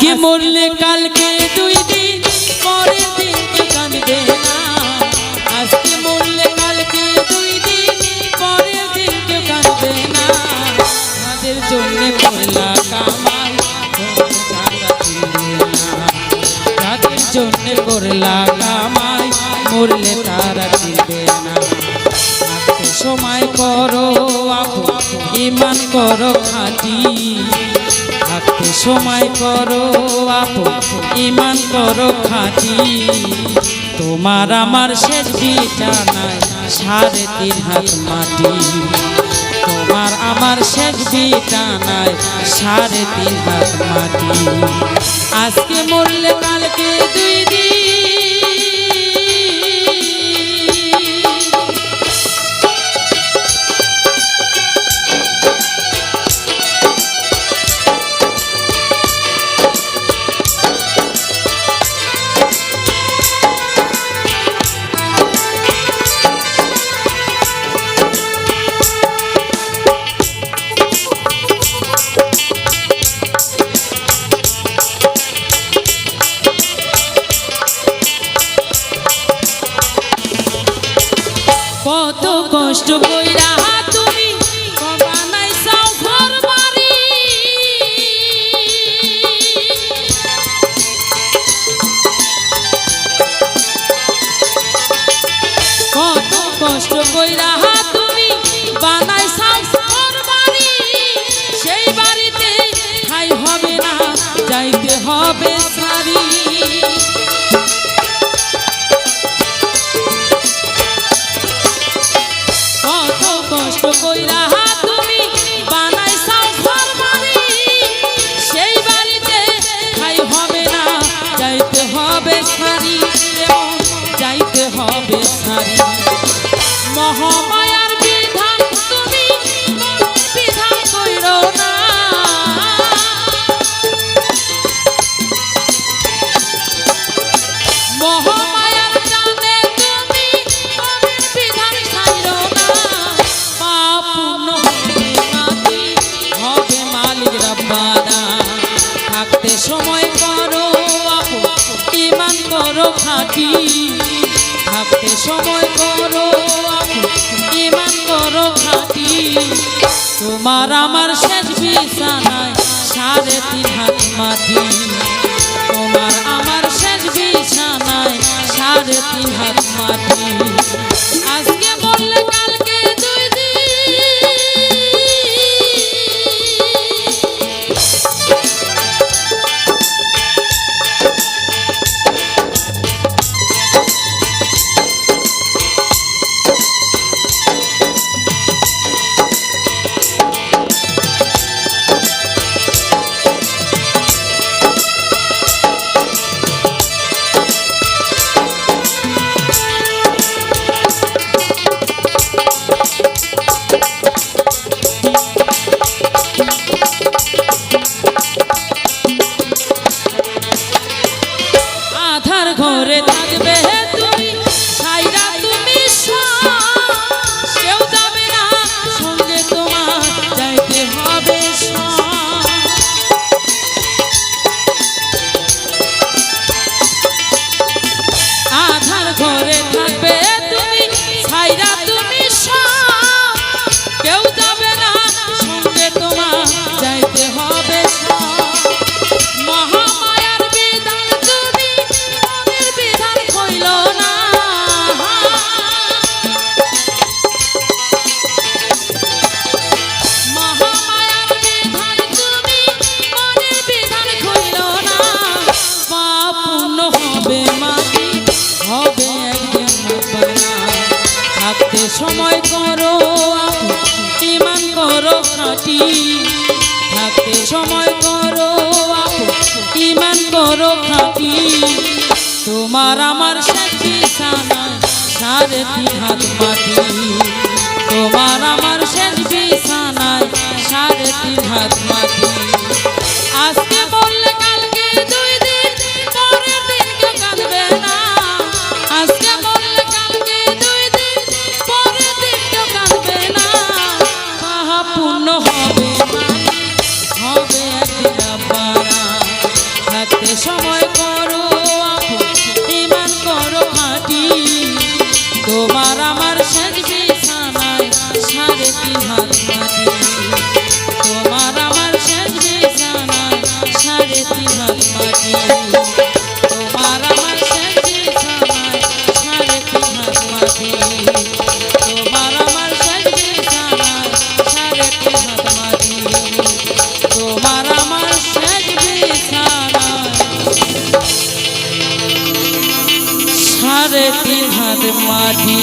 আজকে মরলে কালকে 2 দিন পরের দিন কেউ কাঁদবে না। আজকে মরলে কালকে 2 দিন পরের দিন কেউ কাঁদবে না। তাদের জন্য করলা কামাই তাদের জন্য করলা কামাই মরলে তারা চিনবে না। থাকতে সময় করো আপু ঈমান করো খাঁটি। থাকতে সময় করো আপু ঈমান করো খাঁটি। তোমার আমার শেষ বিছানায় 3.5 হাত মাটি। তোমার আমার শেষ বিছানায় 3.5 হাত মাটি। আজকে মরলে কালকে 2 দিন কত কষ্ট কইরা তুমি বানাইছাও ঘর বাড়ি। কত কষ্ট কইরা তুমি বানাইছাও ঘর বাড়ি। সেই বাড়িতে ঠাই হবে না যাইতে হবে সারি। কষ্ট কইরা তুমি বানাইছাও ঘর বাড়ি। সেই বাড়িতে ঠাই হবে না যাইতে হবে সারি। যাইতে হবে সারি। মহামায়ার বিধান তুমি বিধান কইরো না। মহামায়ার জানে তুমি বিধান ছাইরো না। হবে মালিক রব্বানা। থাকতে সময় করো আপু ঈমান করো খাঁটি। থাকতে সময় করো আপু ঈমান করো খাঁটি। তোমার আমার শেষ বিছানায় 3.5 হাত মাটি। তোমার আমার শেষ বিছানায় 3.5 হাত মাটি। আজকে বললে কালকে 2 দিন ঘরে থাকবে তুমি ছাইরা তুমি কেউ যাবে না সঙ্গে তোমার যাইতে হবে। আধার ঘরে থাকবে তুমি ছাইরা তুমি কেউ যাবে না সঙ্গে তোমার যাইতে হবে। মহামায়ার বিধান তুমি বিধান কইল না। মহামায়ার বিধান তুমি মনের বিধান কইল না। পাপ পূর্ণ হবে মাটি হবে একদিন রব্বানা। থাকতে সময় করো ঈমান করো খাঁটি। থাকতে সময় করো ঈমান করো খাঁটি। তোমার আমার শেষ বিছানায় 3.5 হাত মাটি। তোমার আমার শেষ বিছানায় 3.5 হাত মাটি। আজকে বললে কালকে 2 দিন পরের দিন কেউ কাঁদবে না। আজকে বললে কালকে 2 দিন পরের দিন কেউ কাঁদবে না। পাপ পূর্ণ হবে হবে একদিন রব্বানা। এ সময় করো আপন ইমান করো খাঁটি তোমার আমার শেষ বিছানায় 3.5 হাত মাটি তোমার আমার শেষ বিছানায় 3.5 হাত মাটি তোমার আমার শেষ বিছানায় 3.5 হাত মাটি তোমার আমার শেষ বিছানায় 3.5 হাত মাটি তোমার আমার শেষ বিছানায় 3.5 হাত মাটি।